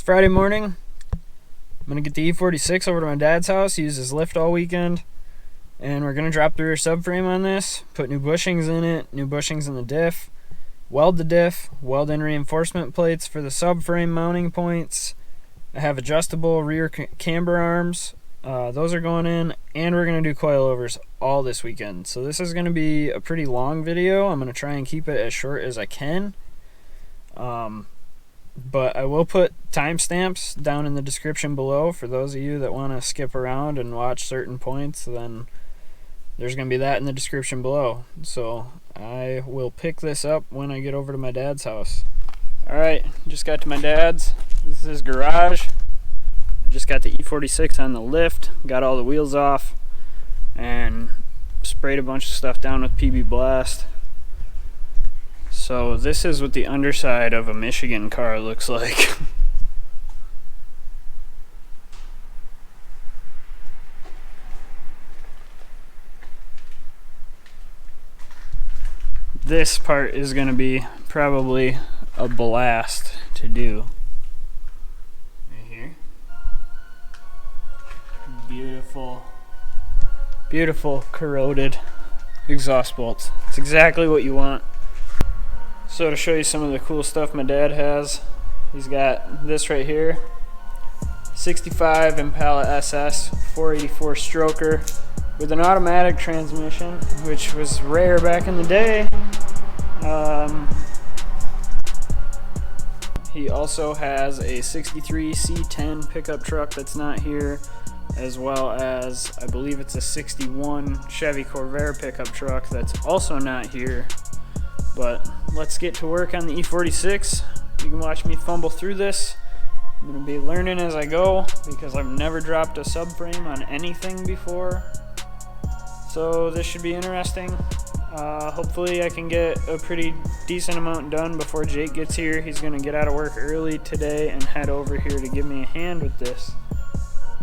Friday morning. I'm going to get the E46 over to my dad's house, use his lift all weekend, and we're going to drop the rear subframe on this, put new bushings in it, new bushings in the diff, weld the diff, weld in reinforcement plates for the subframe mounting points. I have adjustable rear camber arms. Those are going in, and we're going to do coilovers all this weekend. So this is going to be a pretty long video. I'm going to try and keep it as short as I can. But I will put timestamps down in the description below for those of you that want to skip around and watch certain points. Then there's going to be that in the description below. So I will pick this up when I get over to my dad's house. Alright, just got to my dad's. This is his garage. Just got the E46 on the lift, got all the wheels off, and sprayed a bunch of stuff down with PB Blast. So this is what the underside of a Michigan car looks like. This part is going to be probably a blast to do. Right here. Beautiful, beautiful corroded exhaust bolts. It's exactly what you want. So to show you some of the cool stuff my dad has, he's got this right here, 65 Impala SS 484 stroker with an automatic transmission, which was rare back in the day. He also has a 63 C10 pickup truck that's not here, as well as I believe it's a 61 Chevy Corvair pickup truck that's also not here. But let's get to work on the E46. You can watch me fumble through this. I'm going to be learning as I go because I've never dropped a subframe on anything before. So this should be interesting. Hopefully I can get a pretty decent amount done before Jake gets here. He's going to get out of work early today and head over here to give me a hand with this.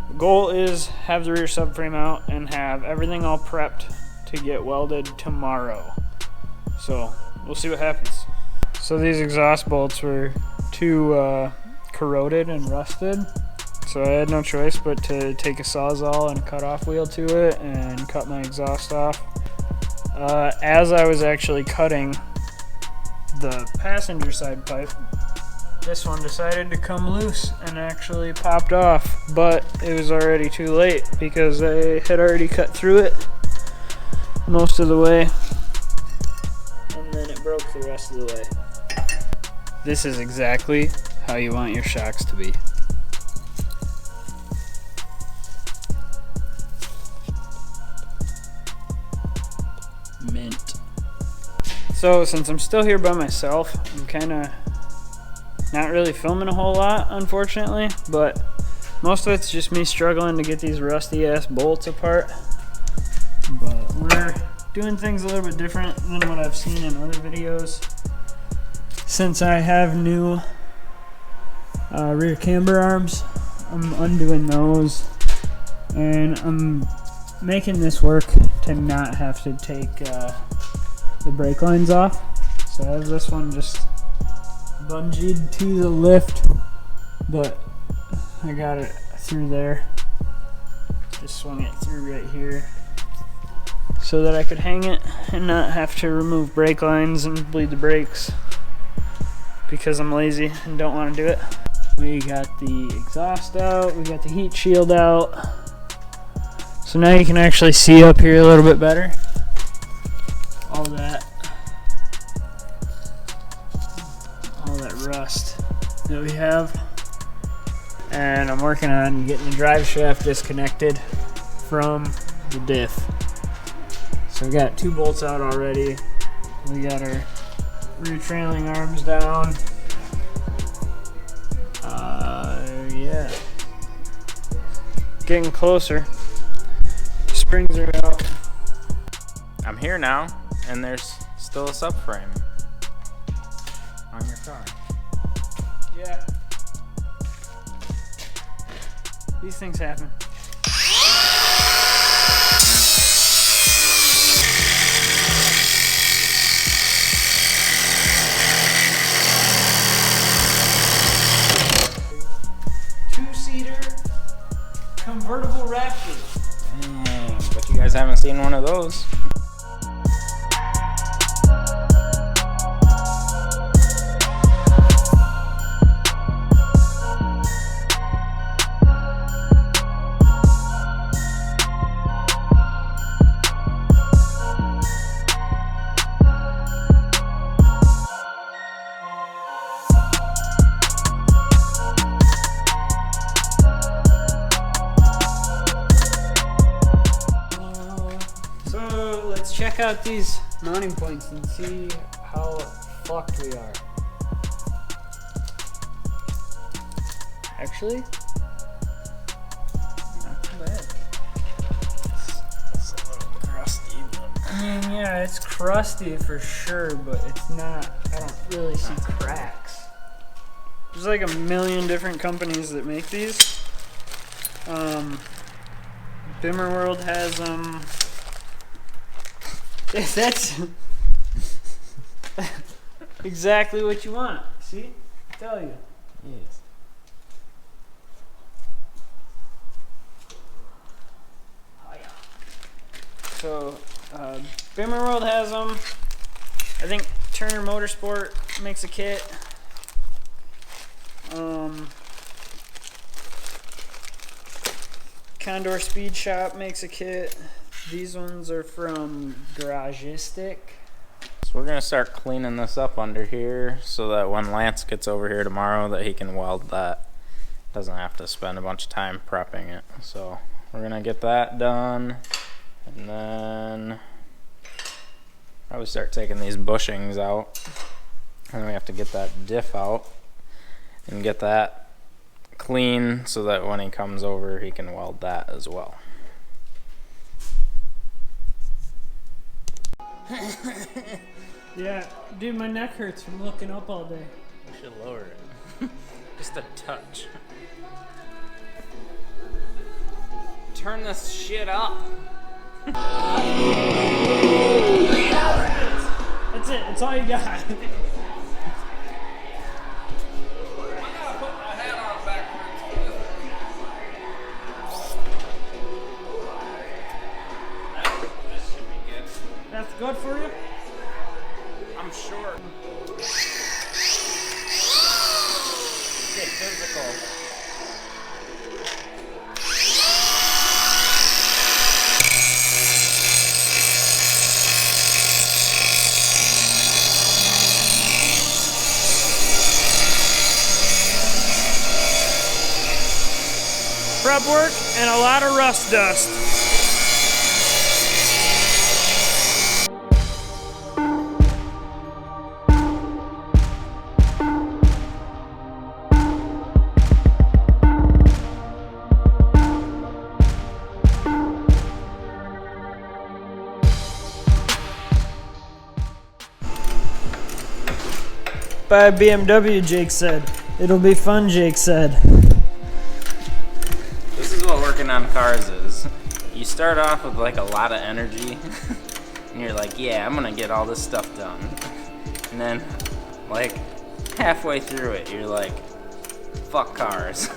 The goal is have the rear subframe out and have everything all prepped to get welded tomorrow. So we'll see what happens. So these exhaust bolts were too corroded and rusted, so I had no choice but to take a Sawzall and a cut-off wheel to it and cut my exhaust off. As I was actually cutting the passenger side pipe, this one decided to come loose and actually popped off, but it was already too late because I had already cut through it most of the way. Then it broke the rest of the way. This is exactly how you want your shocks to be. Mint. So since I'm still here by myself, I'm kind of not really filming a whole lot, unfortunately, but most of it's just me struggling to get these rusty ass bolts apart. But we're doing things a little bit different than what I've seen in other videos. Since I have new rear camber arms, I'm undoing those, and I'm making this work to not have to take the brake lines off. So I have this one just bungeed to the lift, but I got it through there. Just swung it through right here, so that I could hang it and not have to remove brake lines and bleed the brakes because I'm lazy and don't want to do it. We got the exhaust out, we got the heat shield out. So now you can actually see up here a little bit better. All that rust that we have. And I'm working on getting the drive shaft disconnected from the diff. So we got 2 bolts out already. We got our rear trailing arms down. Yeah. Getting closer. Springs are out. I'm here now, and there's still a subframe on your car. Yeah. These things happen. Convertible Raptor. Dang, but you guys haven't seen one of those. Check out these mounting points and see how fucked we are. Actually, not too bad. It's a little crusty, but I mean, yeah, it's crusty for sure, but it's not. I don't really see cracks. There's like a million different companies that make these. Bimmer World has them. That's exactly what you want. See? I tell you. yes. Oh, yeah. So, Bimmer World has them. I think Turner Motorsport makes a kit. Condor Speed Shop makes a kit. These ones are from Garagistic. So we're gonna start cleaning this up under here so that when Lance gets over here tomorrow that he can weld that. Doesn't have to spend a bunch of time prepping it. So we're gonna get that done, and then probably start taking these bushings out. And then we have to get that diff out and get that clean so that when he comes over he can weld that as well. Yeah, dude, my neck hurts from looking up all day. We should lower it. Just a touch. Turn this shit up. That's it. That's all you got. That's good for you? I'm sure. Get physical. Prep work and a lot of rust dust. By BMW, Jake said. It'll be fun, Jake said. This is what working on cars is. You start off with like a lot of energy and you're like, yeah, I'm gonna get all this stuff done. And then like halfway through it, you're like, fuck cars.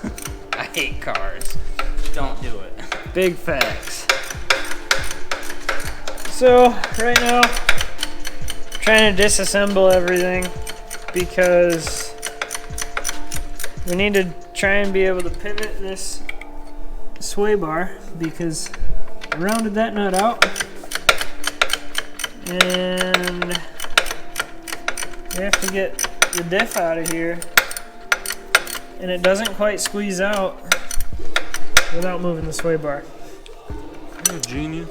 I hate cars. Don't do it. Big facts. So, right now, trying to disassemble everything because we need to try and be able to pivot this sway bar because I rounded that nut out and we have to get the diff out of here and it doesn't quite squeeze out without moving the sway bar. You're a genius.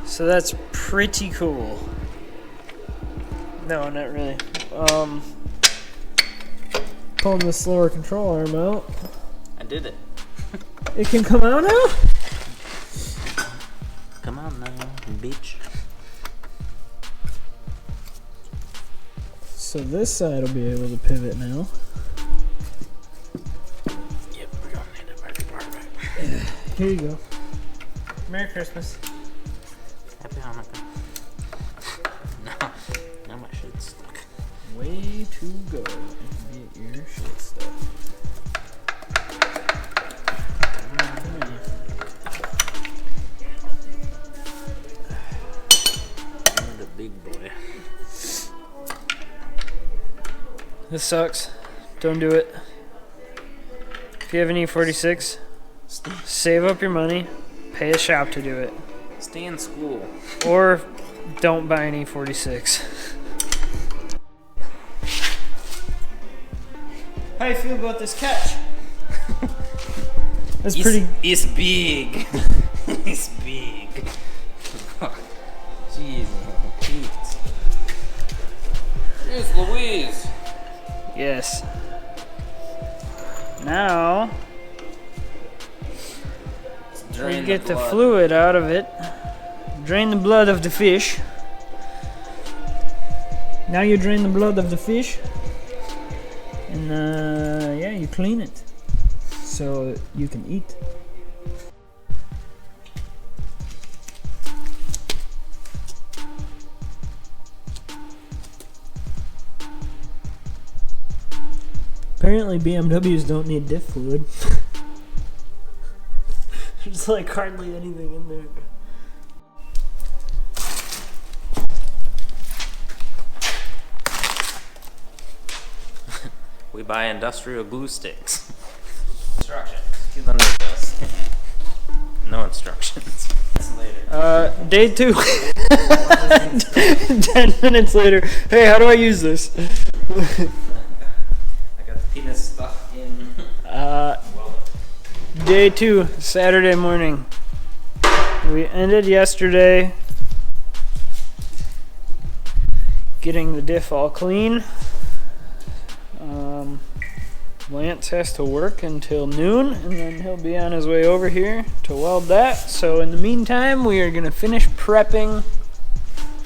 So that's pretty cool. No, not really. Pulling the slower control arm out. I did it. It can come out now? Come on now, bitch. So this side will be able to pivot now. Yep, we're gonna need a better bar back. Here you go. Merry Christmas. Happy Hanukkah. No, now my shit's stuck. Way to go. Get your shit stuck. This sucks. Don't do it. If you have an E46, save up your money, pay a shop to do it. Stay in school. Or don't buy an E46. How you feel about this catch? That's pretty. It's big. It's big. Jeez, Pete. Here's Louise. Yes. Now we get the fluid out of it. Drain the blood of the fish. Now you drain the blood of the fish, and yeah, you clean it so you can eat. Apparently BMWs don't need diff fluid. There's like hardly anything in there. We buy industrial glue sticks. Instructions. He's under this. No instructions. Day 2. 10 minutes later. Hey, how do I use this? Penis stuff in. Day 2, Saturday morning. We ended yesterday getting the diff all clean. Lance has to work until noon, and then he'll be on his way over here to weld that. So in the meantime, we are going to finish prepping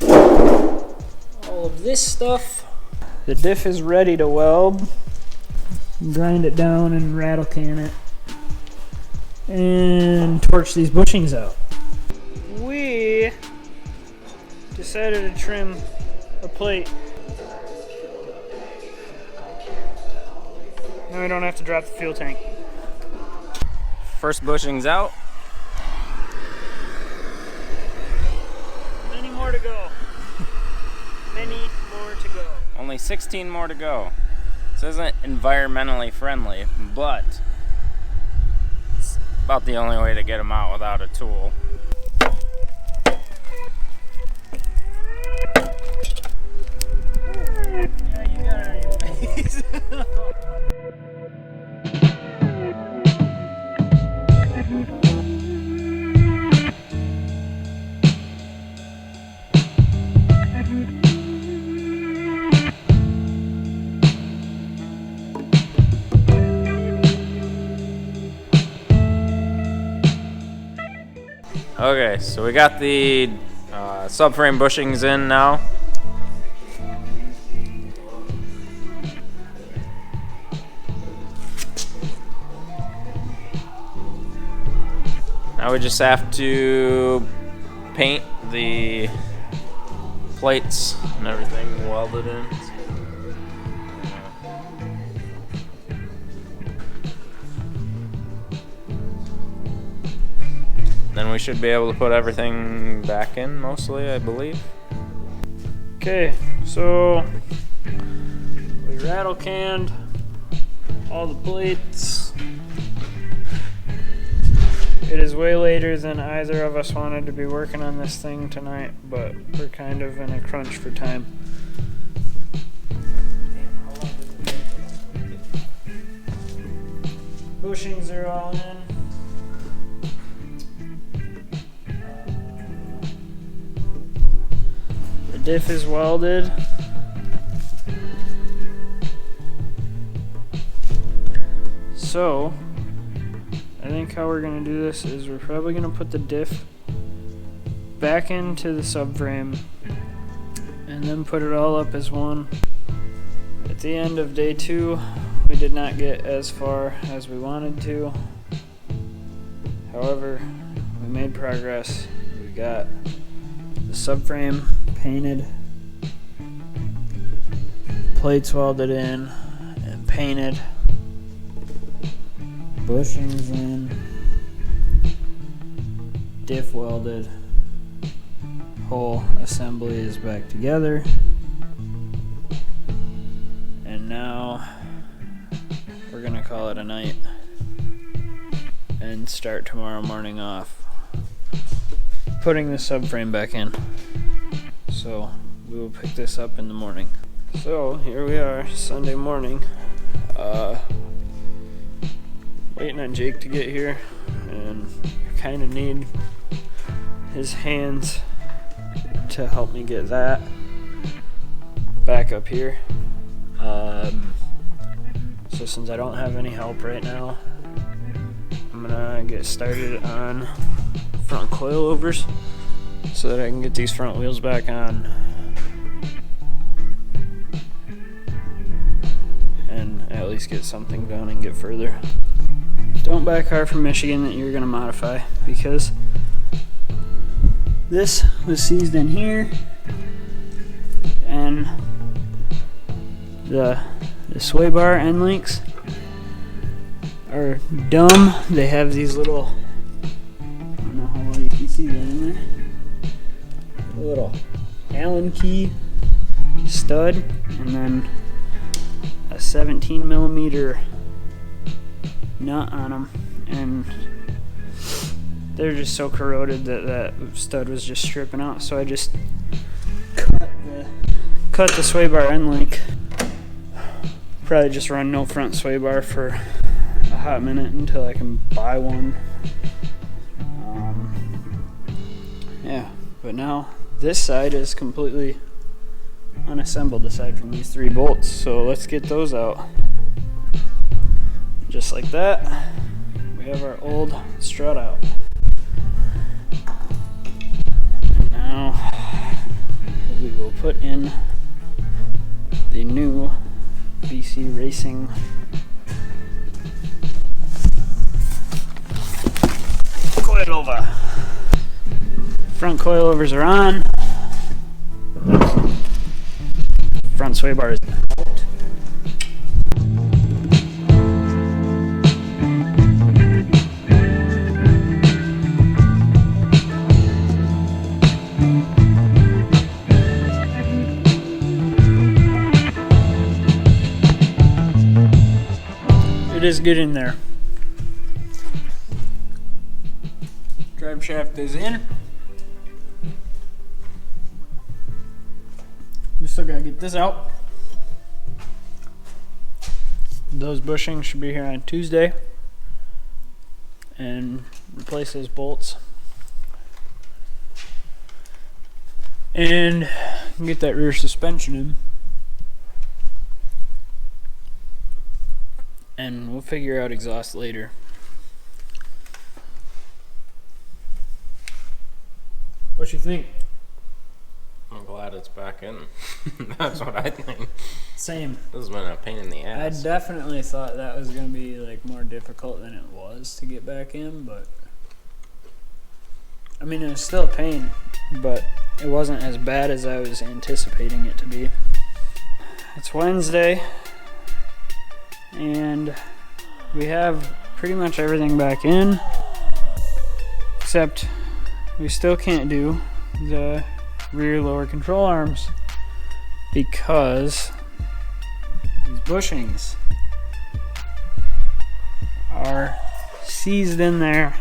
all of this stuff. The diff is ready to weld. Grind it down and rattle can it and torch these bushings out. We decided to trim a plate. Now we don't have to drop the fuel tank. First bushings out. Many more to go. Many more to go. Only 16 more to go. This isn't environmentally friendly, but it's about the only way to get them out without a tool. Yeah, you got it on your face. Okay, so we got the subframe bushings in now. Now we just have to paint the plates and everything welded in. Then we should be able to put everything back in, mostly, I believe. Okay, so we rattle canned all the plates. It is way later than either of us wanted to be working on this thing tonight, but we're kind of in a crunch for time. Bushings are all in. The diff is welded. So I think how we're going to do this is we're probably going to put the diff back into the subframe and then put it all up as one. At the end of day 2, we did not get as far as we wanted to. However, we made progress. We got the subframe painted, plates welded in and painted, bushings in, diff welded, whole assembly is back together, and And now we're gonna call it a night and start tomorrow morning off putting the subframe back in. So we will pick this up in the morning. So here we are, Sunday morning. Waiting on Jake to get here, and I kind of need his hands to help me get that back up here. So since I don't have any help right now, I'm gonna get started on front coilovers so that I can get these front wheels back on and at least get something done and get further. Don't buy a car from Michigan that you're gonna modify, because this was seized in here, and the sway bar end links are dumb. They have these little, I don't know how well you can see that in there, a little Allen key stud, and then a 17 millimeter nut on them, and they're just so corroded that that stud was just stripping out. So I just cut the sway bar end link. Probably just run no front sway bar for a hot minute until I can buy one. Yeah, but now this side is completely unassembled aside from these 3 bolts, so let's get those out. Just like that, we have our old strut out. And now we will put in the new BC Racing coilover. Front coilovers are on. Front sway bar is out. It is good in there. Drive shaft is in. We still gotta get this out. Those bushings should be here on Tuesday, and replace those bolts and get that rear suspension in, and we'll figure out exhaust later. What you think? I'm glad it's back in. That's what I think. Same. This has been a pain in the I ass. definitely thought that was going to be like more difficult than it was to get back in, but I mean, it was still a pain, but it wasn't as bad as I was anticipating it to be. It's Wednesday, and we have pretty much everything back in, except we still can't do the rear lower control arms because these bushings are seized in there.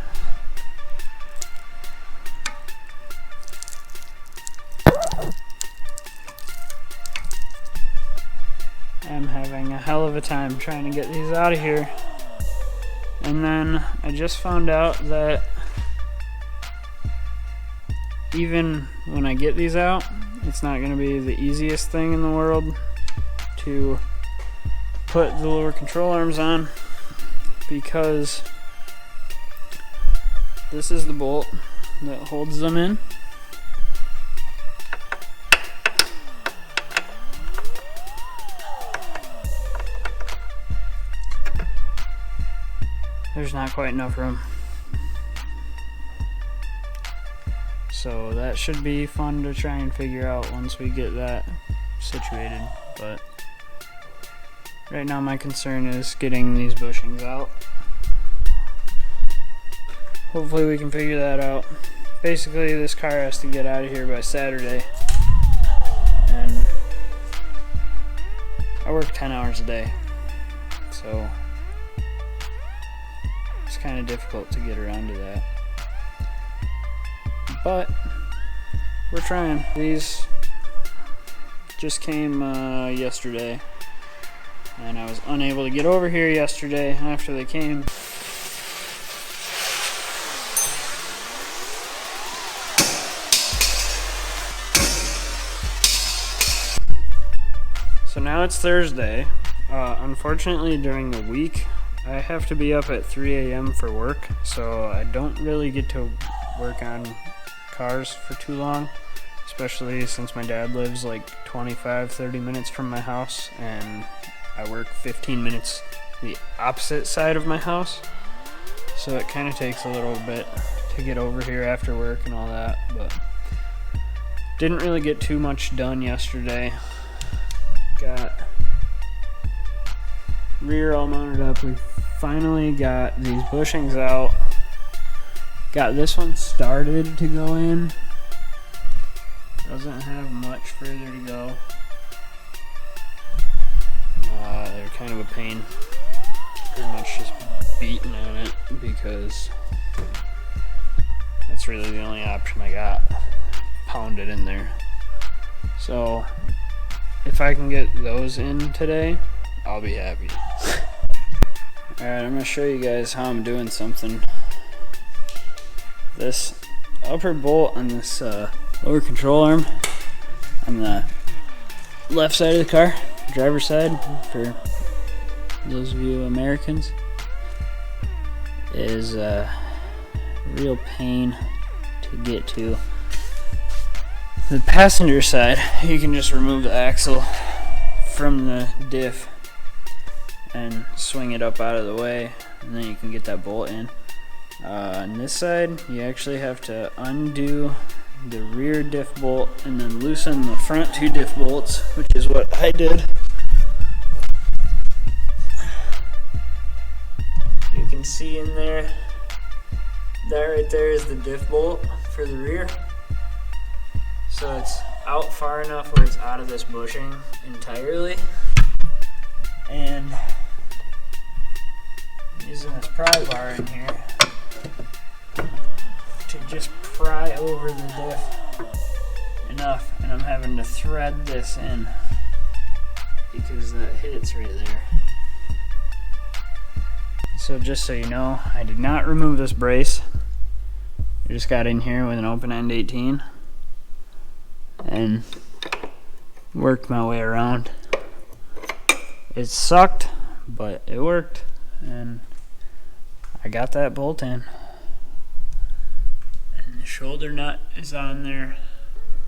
I'm having a hell of a time trying to get these out of here. And then I just found out that even when I get these out, it's not going to be the easiest thing in the world to put the lower control arms on, because this is the bolt that holds them in. There's not quite enough room. So that should be fun to try and figure out once we get that situated. But right now my concern is getting these bushings out. Hopefully we can figure that out. Basically this car has to get out of here by Saturday. And I work 10 hours a day, so it's kind of difficult to get around to that. But we're trying. These just came yesterday, and I was unable to get over here yesterday after they came. So now it's Thursday. Unfortunately, during the week, I have to be up at 3 a.m. for work, so I don't really get to work on cars for too long, especially since my dad lives like 25-30 minutes from my house, and I work 15 minutes the opposite side of my house, so it kind of takes a little bit to get over here after work and all that. But didn't really get too much done yesterday. Got rear all mounted up. We finally got these bushings out. Got this one started to go in. Doesn't have much further to go. They're kind of a pain. Pretty much just beating on it because that's really the only option I got. Pound it in there. So if I can get those in today, I'll be happy. Alright, I'm going to show you guys how I'm doing something. This upper bolt on this lower control arm on the left side of the car, driver's side, for those of you Americans, is a real pain to get to. The passenger side, you can just remove the axle from the diff and swing it up out of the way, and then you can get that bolt in. On this side, you actually have to undo the rear diff bolt and then loosen the front two diff bolts, which is what I did. You can see in there, that right there is the diff bolt for the rear. So it's out far enough where it's out of this bushing entirely. And using this pry bar in here to just pry over the diff enough, and I'm having to thread this in because that hits right there. So just so you know, I did not remove this brace. I just got in here with an open end 18 and worked my way around. It sucked, but it worked, and I got that bolt in. And the shoulder nut is on there.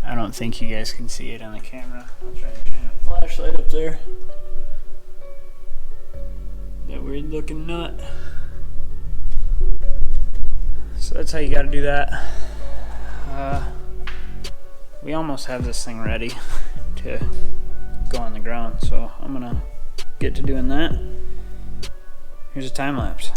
I don't think you guys can see it on the camera. I'll try to shine a flashlight up there. That weird looking nut. So that's how you gotta do that. We almost have this thing ready to go on the ground, so I'm gonna get to doing that. Here's a time lapse.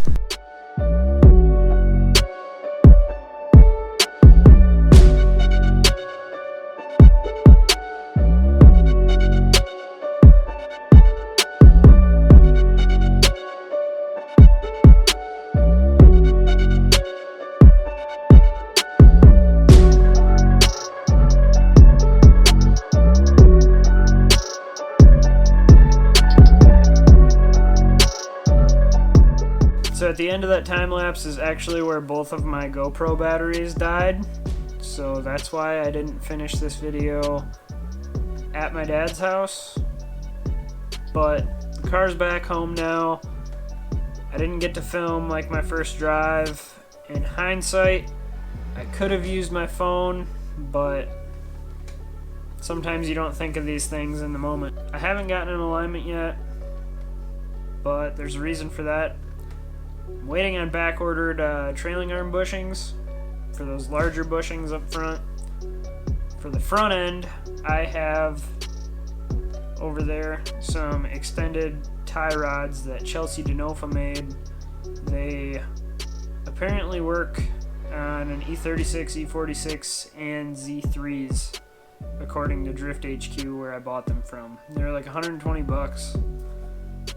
So at the end of that time lapse is actually where both of my GoPro batteries died. So that's why I didn't finish this video at my dad's house. But the car's back home now. I didn't get to film like my first drive. In hindsight, I could have used my phone, but sometimes you don't think of these things in the moment. I haven't gotten an alignment yet, but there's a reason for that. I'm waiting on back-ordered trailing arm bushings for those larger bushings up front. For the front end, I have over there some extended tie rods that Chelsea DeNofa made. They apparently work on an E36, E46, and Z3s. according to Drift HQ where I bought them from. They're like 120 bucks.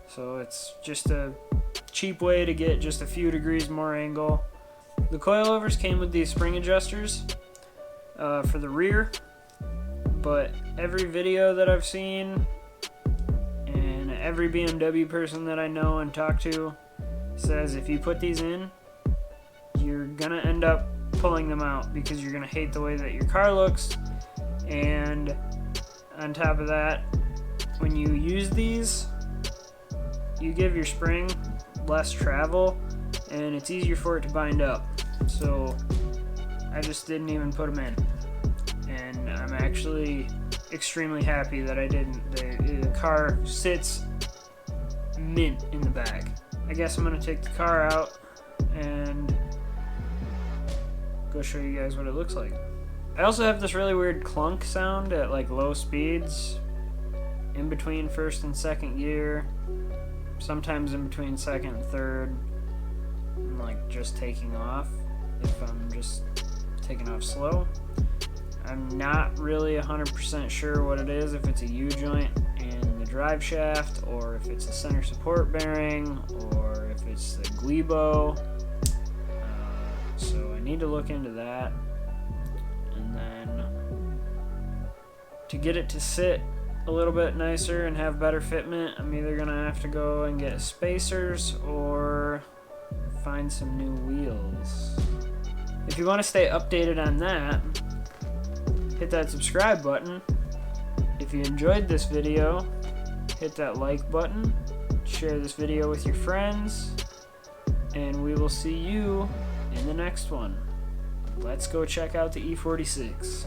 So it's just a cheap way to get just a few degrees more angle. The coilovers came with these spring adjusters for the rear, but every video that I've seen and every BMW person that I know and talk to says if you put these in, you're gonna end up pulling them out because you're gonna hate the way that your car looks. And on top of that, when you use these, you give your spring less travel and it's easier for it to bind up. So I just didn't even put them in, and I'm actually extremely happy that I didn't. The car sits mint in the back. I guess I'm gonna take the car out and go show you guys what it looks like. I also have this really weird clunk sound at like low speeds, in between first and second gear, sometimes in between second and third, and like just taking off if I'm just taking off slow. I'm not really 100% sure what it is, if it's a U-joint in the drive shaft, or if it's a center support bearing, or if it's the Glebo. So I need to look into that. And then to get it to sit a little bit nicer and have better fitment, I'm either gonna have to go and get spacers or find some new wheels. If you want to stay updated on that, hit that subscribe button. If you enjoyed this video, hit that like button, share this video with your friends, and we will see you in the next one. Let's go check out the E46.